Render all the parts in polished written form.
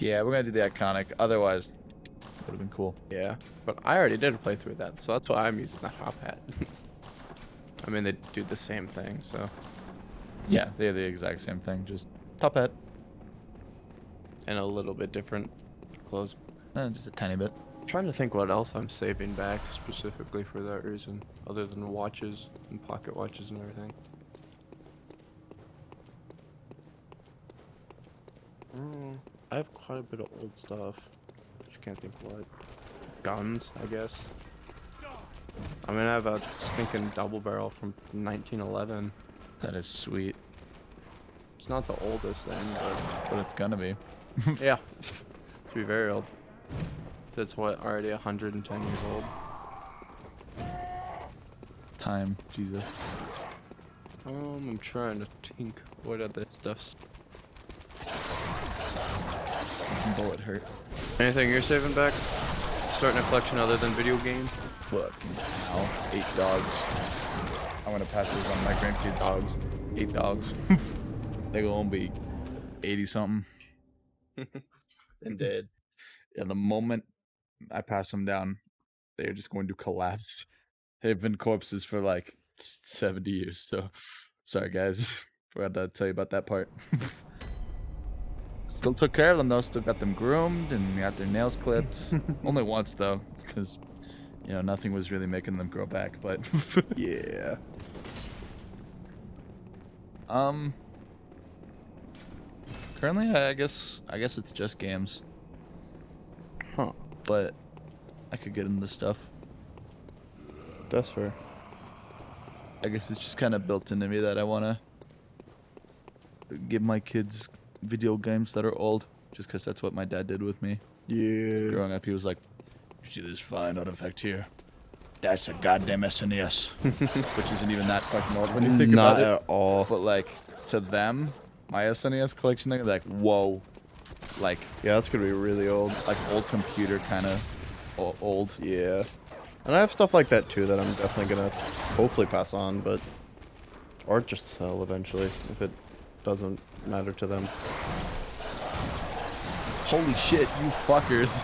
Yeah, we're gonna do the iconic. Otherwise, would have been cool. Yeah, but I already did a playthrough of that, so that's why I'm using the top hat. I mean, they do the same thing, so. Yeah, they're the exact same thing, just top hat. And a little bit different clothes. Just a tiny bit. I'm trying to think what else I'm saving back specifically for that reason, other than watches and pocket watches and everything. I have quite a bit of old stuff. Just can't think what. Guns, I guess. I mean, I have a stinking double barrel from 1911. That is sweet. It's not the oldest thing, But it's gonna be. but yeah, to be very old. That's what, already 110 years old. Time, Jesus. I'm trying to think what other stuff's. Bullet hurt. Anything you're saving back? Starting a collection other than video games? Fucking hell. 8 dogs. I'm gonna pass those on to my grandkids. Dogs. 8 dogs. They gonna be 80 something. And dead. And the moment I pass them down, they're just going to collapse. They've been corpses for like 70 years, so sorry guys. Forgot to tell you about that part. Still took care of them though, still got them groomed and got their nails clipped. Only once though, because you know, nothing was really making them grow back, but Yeah. Currently I guess it's just games. Huh. But I could get into stuff. That's fair. I guess it's just kind of built into me that I want to give my kids video games that are old, just because that's what my dad did with me. Yeah. Growing up, he was like, "You see this fine artifact here? That's a goddamn SNES," which isn't even that fucking old when you think Not about it. at all. But like to them, my SNES collection, they're like, "Whoa, like Yeah, that's gonna be really old. old computer kind of old." Yeah. And I have stuff like that too that I'm definitely gonna hopefully pass on, but or just sell eventually if it doesn't matter to them. Holy shit, you fuckers!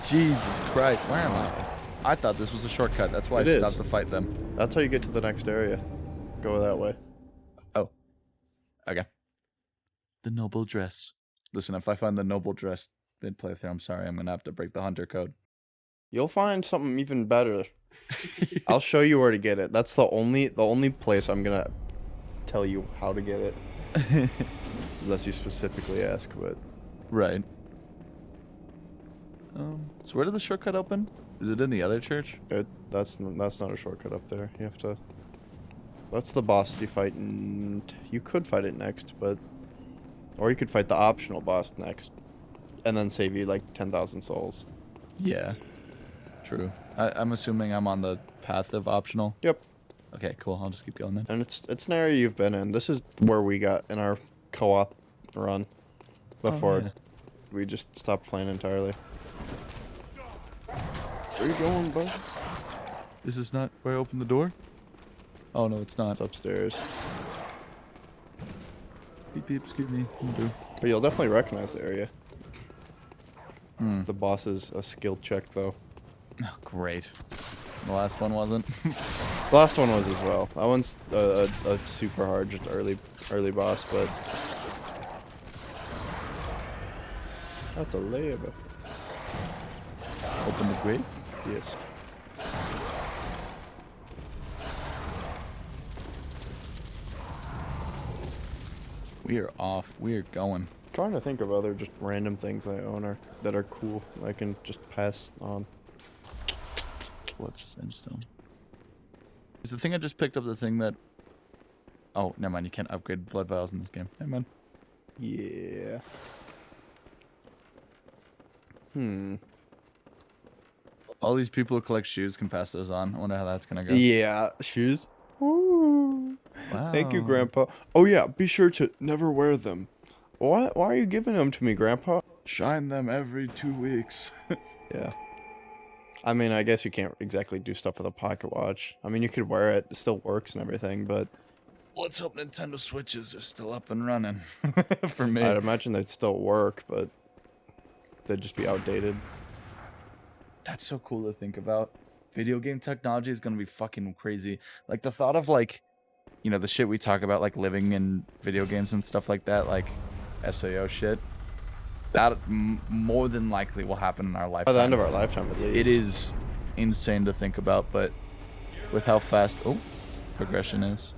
Jesus Christ, where am I? I thought this was a shortcut. That's why It I is. stopped to fight them. That's how you get to the next area. Go that way. Oh, okay. The noble dress. Listen, if I find the noble dress mid playthrough, I'm sorry, I'm gonna have to break the hunter code. You'll find something even better. I'll show you where to get it. That's the only place I'm gonna tell you how to get it. Unless you specifically ask, but Right. So where did the shortcut open? Is it in the other church? that's not a shortcut up there. You have to. That's the boss you fight, and you could fight it next, but or you could fight the optional boss next, and then save you like 10,000 souls. Yeah. True. I'm assuming I'm on the path of optional. Yep. Okay, cool. I'll just keep going then. And it's an area you've been in. This is where we got in our co-op run before yeah. we just stopped playing entirely. Where you going, bud? Is this not where I opened the door? Oh no, it's not. It's upstairs. Beep beep, excuse me. Will do. But you'll definitely recognize the area. Hmm. The boss is a skill check, though. Oh, great. The last one wasn't. The last one was as well. That one's a super hard, just early boss, but that's a layup. Open the grave? Yes. We are off. We are going. Trying to think of other just random things I own that are cool. I can just pass on. What's endstone? Is the thing I just picked up the thing that... Oh, never mind. You can't upgrade blood vials in this game. Never mind. Yeah. All these people who collect shoes can pass those on. I wonder how that's gonna go. Yeah, shoes. Ooh. Wow. Thank you, Grandpa. Oh yeah, be sure to never wear them. Why are you giving them to me, Grandpa? Shine them every 2 weeks. Yeah. I mean, I guess you can't exactly do stuff with a pocket watch. I mean, you could wear it. It still works and everything, but Let's hope Nintendo Switches are still up and running. For me. I'd imagine they'd still work, but they'd just be outdated. That's so cool to think about. Video game technology is gonna be fucking crazy. Like the thought of like, you know, the shit we talk about, like living in video games and stuff like that, like SAO shit. That more than likely will happen in our lifetime. By the end of our lifetime, at least. It is insane to think about, but with how fast progression is.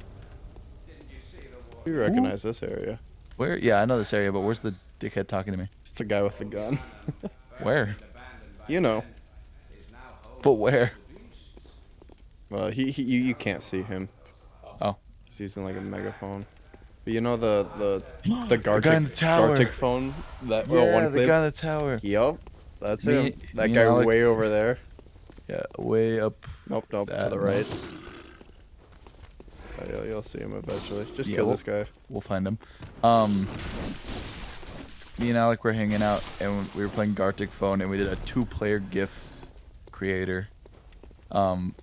You recognize this area? Where? Yeah, I know this area, but where's the dickhead talking to me? It's the guy with the gun. Where? You know. But where? You can't see him. Oh. He's using like a megaphone. But you know the The guy in the tower. Gartic phone that Yeah, one the clip? guy in the tower. Yup, that's Me- him. That me guy and Alec- way over there. Yeah, way up. Nope, to That, the no. right. Oh, yeah, you'll see him eventually. Just Yeah, kill we'll- this guy. We'll find him. Me and Alec were hanging out, and we were playing Gartic Phone, and we did a 2-player GIF creator. And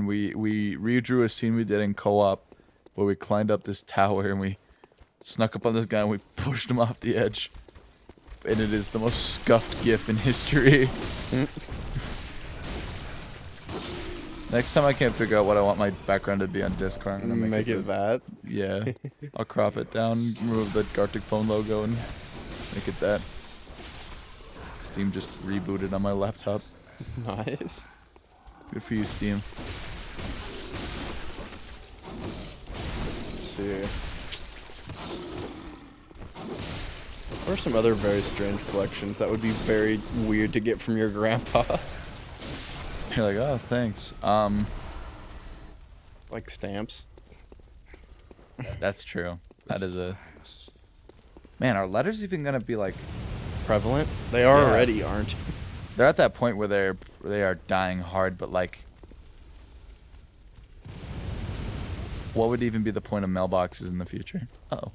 we redrew a scene we did in co-op, where we climbed up this tower and we snuck up on this guy and we pushed him off the edge. And it is the most scuffed GIF in history. Next time I can't figure out what I want my background to be on Discord, I'm gonna Make it that. yeah. I'll crop it down, remove the Gartic Phone logo, and make it that. Steam just rebooted on my laptop. Nice. Good for you, Steam. Let's see. What are some other very strange collections that would be very weird to get from your grandpa? You're like, oh, thanks. Like stamps. That's true. That is a... Man, are letters even gonna be, like... Prevalent? They are Yeah. already, aren't? They're at that point where they are dying hard, but, like... What would even be the point of mailboxes in the future? Uh-oh.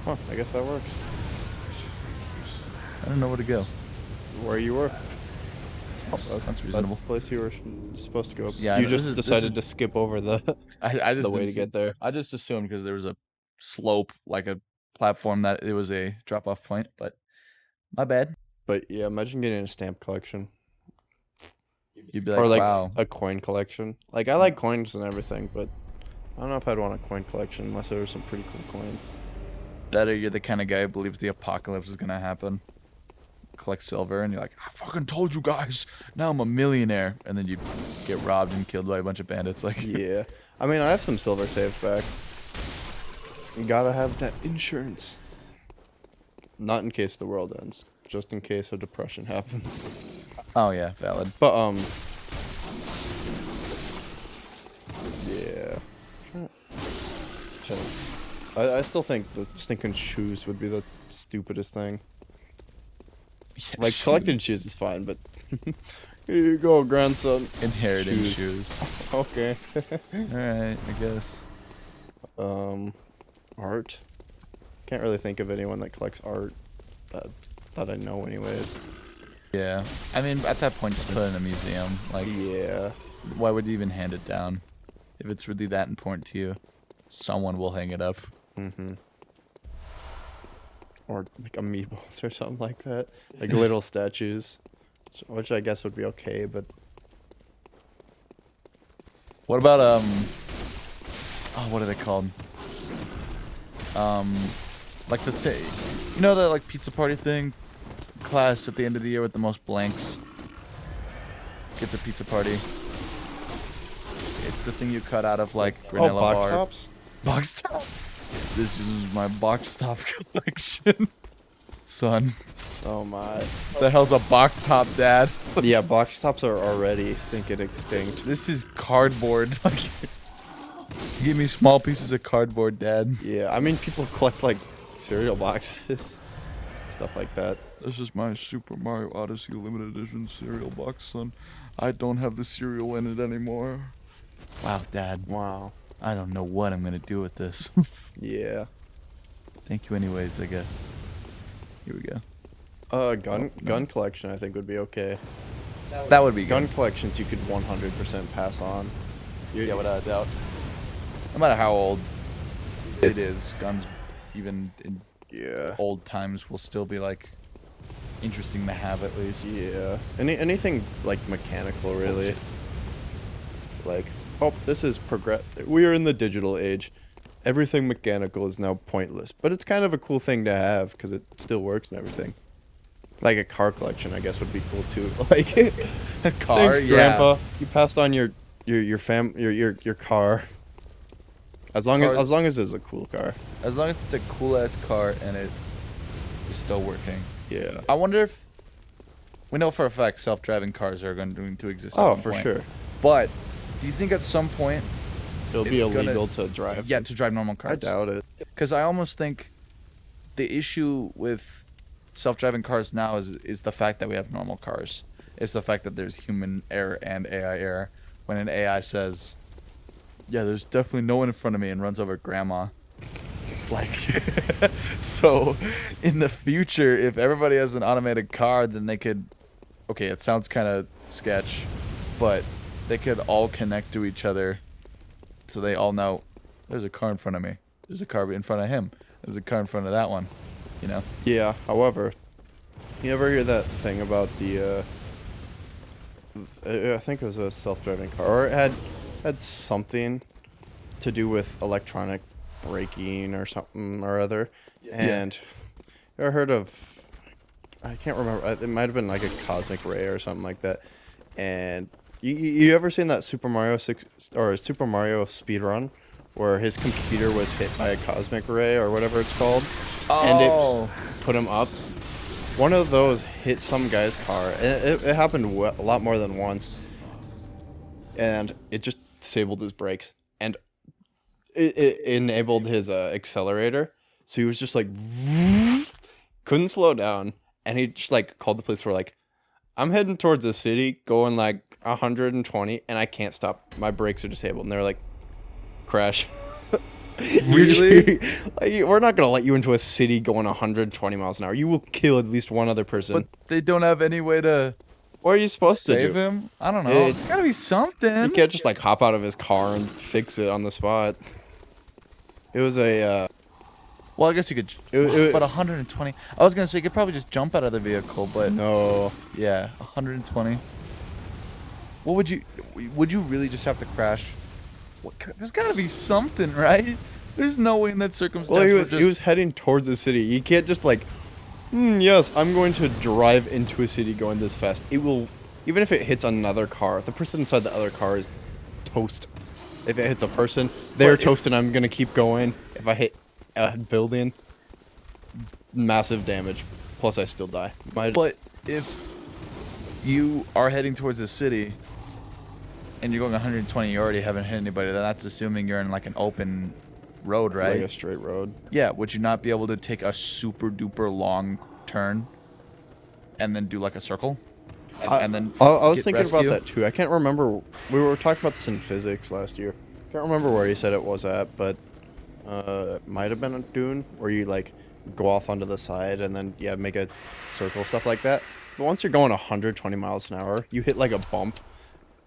Huh, I guess that works. I don't know where to go. Where you were. Oh, that's reasonable. That's the place you were supposed to go. Yeah, you no, just this is- decided to skip over the I just the way to didn't get there. I just assumed because there was a slope, like a platform, that it was a drop-off point, but my bad. But yeah, imagine getting a stamp collection. You'd be like, Or like wow. a coin collection. Like I like coins and everything, but I don't know if I'd want a coin collection unless there were some pretty cool coins. That or you're the kind of guy who believes the apocalypse is gonna happen. Collect silver, and you're like, I fucking told you guys. Now I'm a millionaire, and then you get robbed and killed by a bunch of bandits. Like, Yeah. I mean, I have some silver saved back. You gotta have that insurance. Not in case the world ends. Just in case a depression happens. oh yeah, valid. But, yeah. I still think the stinking shoes would be the stupidest thing. Yeah, Like, collecting shoes is fine, but... Here you go, grandson. inheriting shoes. shoes. Okay. All right, I guess. Art. Can't really think of anyone that collects art that I know anyways. Yeah, I mean, at that point, just put it in a museum. Like, Yeah. why would you even hand it down? If it's really that important to you, someone will hang it up. Mm-hmm. Or like amiibos or something like that. Like little statues. Which I guess would be okay, but What about oh, what are they called? Like the thing, you know, the like pizza party thing, class at the end of the year with the most blanks gets a pizza party. It's the thing you cut out of like granola box bar. tops? Box top. This is my box top collection, son. Oh my. The hell's a box top, Dad? Yeah, box tops are already stinking extinct. This is cardboard. Like, give me small pieces of cardboard, Dad. Yeah, I mean people collect like cereal boxes. Stuff like that. This is my Super Mario Odyssey limited edition cereal box, son. I don't have the cereal in it anymore. Wow, Dad. Wow. I don't know what I'm gonna do with this. Yeah. Thank you anyways, I guess. Here we go. Gun collection I think would be okay. That would be Gun good. collections you could 100% pass on. Yeah, without a doubt. No matter how old it is, guns, even in Yeah. old times will still be like interesting to have at least. Yeah. Anything like mechanical, really. Like, oh, this is we are in the digital age. Everything mechanical is now pointless, but it's kind of a cool thing to have because it still works and everything. Like a car collection, I guess, would be cool too. Like, A car, thanks, yeah. Grandpa. You passed on your car. As long as it's a cool car. As long as it's a cool ass car and it is still working. Yeah. I wonder if we know for a fact self-driving cars are going to exist. At Oh, one for point. sure. But do you think at some point It'll be it's gonna- illegal to drive. Yeah, to drive normal cars. I doubt it. Because I almost think the issue with self-driving cars now is the fact that we have normal cars. It's the fact that there's human error and AI error. When an AI says, "Yeah, there's definitely no one in front of me," and runs over grandma. Like, so in the future, if everybody has an automated car, then they could. Okay, it sounds kind of sketch, but they could all connect to each other, so they all know there's a car in front of me. There's a car in front of him. There's a car in front of that one. You know? Yeah. However, you ever hear that thing about the? I think it was a self-driving car, or it had something to do with electronic braking or something or other. And you ever heard of? I can't remember. It might have been like a cosmic ray or something like that. And you ever seen that Super Mario speedrun where his computer was hit by a cosmic ray or whatever it's called, and it put him up? One of those hit some guy's car. It happened a lot more than once, and it just disabled his brakes, and it enabled his accelerator. So he was just like couldn't slow down, and he just like called the police. For like, I'm heading towards the city, going like 120, and I can't stop. My brakes are disabled, and they're like, crash. Really? Like, we're not gonna let you into a city going 120 miles an hour. You will kill at least one other person. But they don't have any way to What are you supposed to save do? him. I don't know. It's- It's gotta be something. You can't just like hop out of his car and fix it on the spot. It was a Well, I guess you could. But 120. I was gonna say you could probably just jump out of the vehicle, but no. yeah, 120. What would you? Would you really just have to crash? There's gotta be something, right? There's no way in that circumstance. Well, where he was heading towards the city. You can't just like, yes, I'm going to drive into a city going this fast. It will, even if it hits another car, the person inside the other car is toast. If it hits a person, they're toast, and I'm gonna keep going. If I hit a building, massive damage. Plus, I still die. But if you are heading towards the city and you're going 120, you already haven't hit anybody. Then that's assuming you're in like an open road, right? Like a straight road. Yeah. Would you not be able to take a super duper long turn and then do like a circle? And then I was get thinking rescue? about that too. I can't remember. We were talking about this in physics last year. Can't remember where he said it was at, but it might have been a dune where you like go off onto the side and then make a circle, stuff like that. But once you're going 120 miles an hour, you hit like a bump.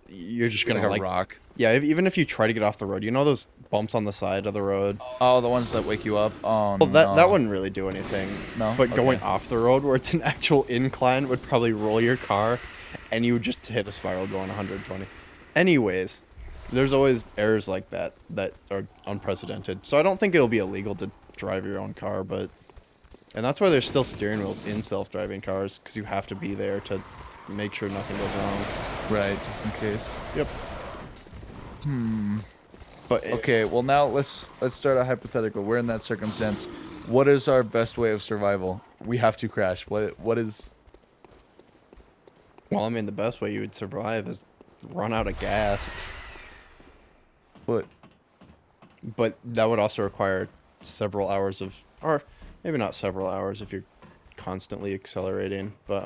You're just gonna like a rock. Yeah, even if you try to get off the road, you know those bumps on the side of the road. Oh, the ones that wake you up. Oh, Well, that no. wouldn't really do anything. No? But going Okay. off the road where it's an actual incline would probably roll your car, and you would just hit a spiral going 120. Anyways, there's always errors like that are unprecedented. So I don't think it'll be illegal to drive your own car, and that's why there's still steering wheels in self-driving cars, because you have to be there to make sure nothing goes wrong. Right, just in case. Yep. But Okay, well now let's start a hypothetical. We're in that circumstance. What is our best way of survival? We have to crash. What is? well, I mean, the best way you would survive is run out of gas. What? But that would also require several hours of, or maybe not several hours if you're constantly accelerating, but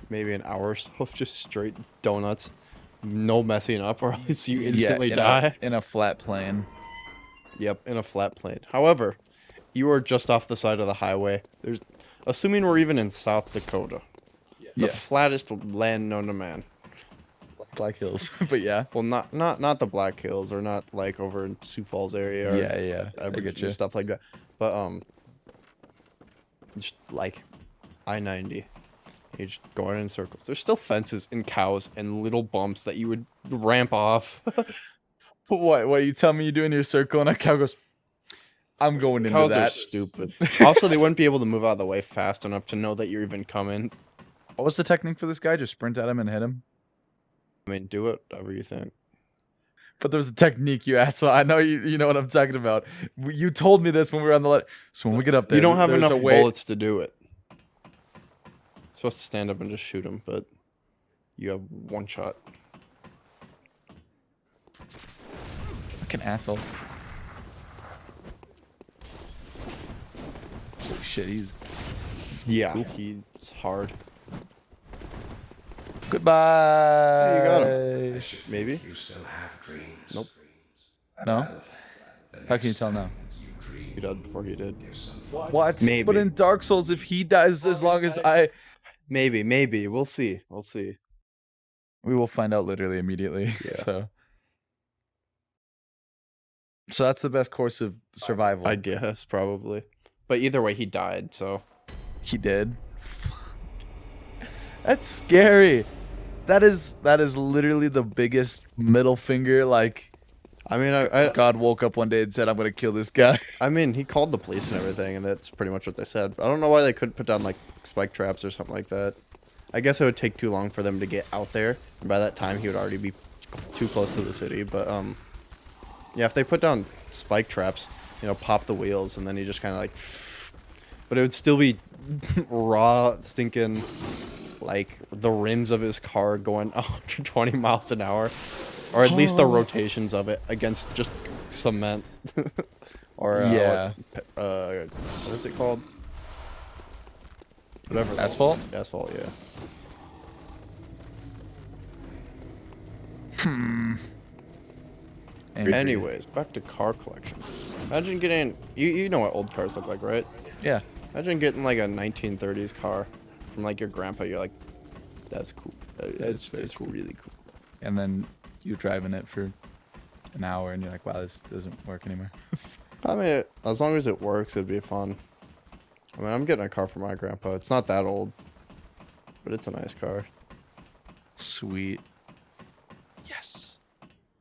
maybe an hour or so of just straight donuts, no messing up, or else you instantly die. In a flat plane. Yep, in a flat plane. However, you are just off the side of the highway. Assuming we're even in South Dakota, the Yeah. flattest land known to man. Black Hills. But yeah. Well, not the Black Hills, or not like over in Sioux Falls area. Or Yeah. I Aberdeen get you. and stuff like that. But just like I-90. You're just going in circles. There's still fences and cows and little bumps that you would ramp off. What you tell me you do in your circle and a cow goes, I'm going into Cows are that. stupid. Also, they wouldn't be able to move out of the way fast enough to know that you're even coming. What was the technique for this guy? Just sprint at him and hit him? I mean, do whatever you think. But there's a technique, you asshole. I know you know what I'm talking about. You told me this when we were on the letter. So when we get up there, You don't have there's enough a way. bullets to do it. You're supposed to stand up and just shoot him, but you have one shot. Fucking asshole. Holy shit, he's Yeah, cool. he's hard. Goodbye. Hey, you got him. Maybe? You still have dreams. Nope. No? How can you tell now? He died before he did. What? Maybe. But in Dark Souls, if he dies as long as I... Maybe. We'll see. We will find out literally immediately. Yeah. So that's the best course of survival. I guess, probably. But either way, he died, so. He did. Fuck. That's scary. That is literally the biggest middle finger. Like, I mean, I God woke up one day and said, "I'm gonna kill this guy." I mean, he called the police and everything, and that's pretty much what they said. I don't know why they couldn't put down, like, spike traps or something like that. I guess it would take too long for them to get out there, and by that time, he would already be too close to the city. But, yeah, if they put down spike traps, you know, pop the wheels, and then he just kind of, like... But it would still be raw, stinking... like the rims of his car going 120 miles an hour, or at least the rotations of it against just cement. Or Yeah. what is it called? Whatever. Asphalt? Asphalt, yeah. Anyways, back to car collection. Imagine getting you know what old cars look like, right? Yeah. Imagine getting like a 1930s car from like your grandpa. You're like, that's cool. That's cool. really cool. And then you driving it for an hour, and you're like, "Wow, this doesn't work anymore." I mean, as long as it works, it'd be fun. I mean, I'm getting a car for my grandpa. It's not that old, but it's a nice car. Sweet. Yes.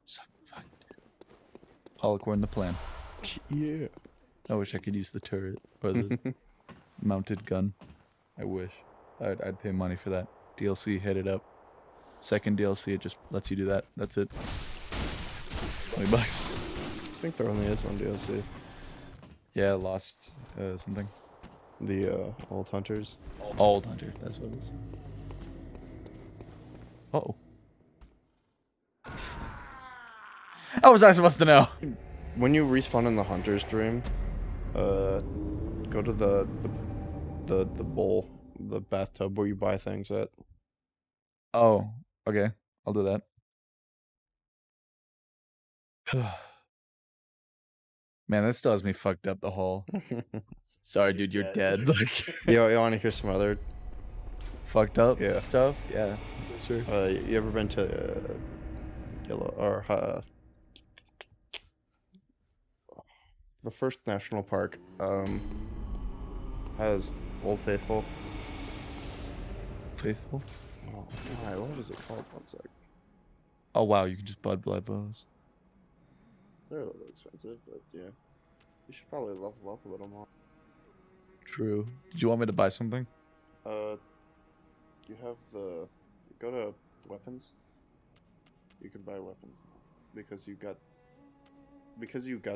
So fuck. All according to plan. Yeah. I wish I could use the turret or the mounted gun. I wish. I'd pay money for that. DLC, hit it up. Second DLC, it just lets you do that. That's it. $20. I think there only is one DLC. Yeah, Lost something. The Old Hunters. Old Hunter, that's what it is. Uh-oh. How was I supposed to know? When you respawn in the Hunter's Dream, go to the bowl, the bathtub where you buy things at. Oh, okay. I'll do that. Man, that still has me fucked up the whole. Sorry, dude, you're dead. Like, you want to hear some other fucked up Yeah. stuff? Yeah, sure. you ever been to Yellow or the first national park has Old Faithful. Faithful? Oh, God, what is it called? One sec. Oh, wow, you can just buy those. They're a little expensive, but yeah. You should probably level up a little more. True. Did you want me to buy something? You have the... Go to weapons. You can buy weapons. Because you got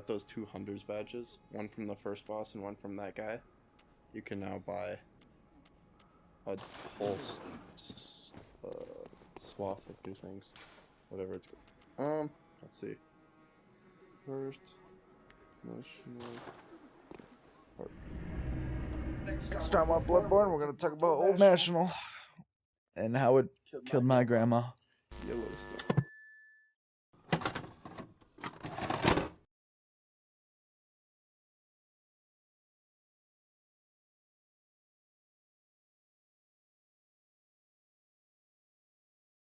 those 2 Hunters badges. One from the first boss and one from that guy. You can now buy a whole swath of new things. Whatever it's called. Let's see. First National Park. Next time on Bloodborne, we're going to talk about Old National and how it killed my grandma. Yellowstone.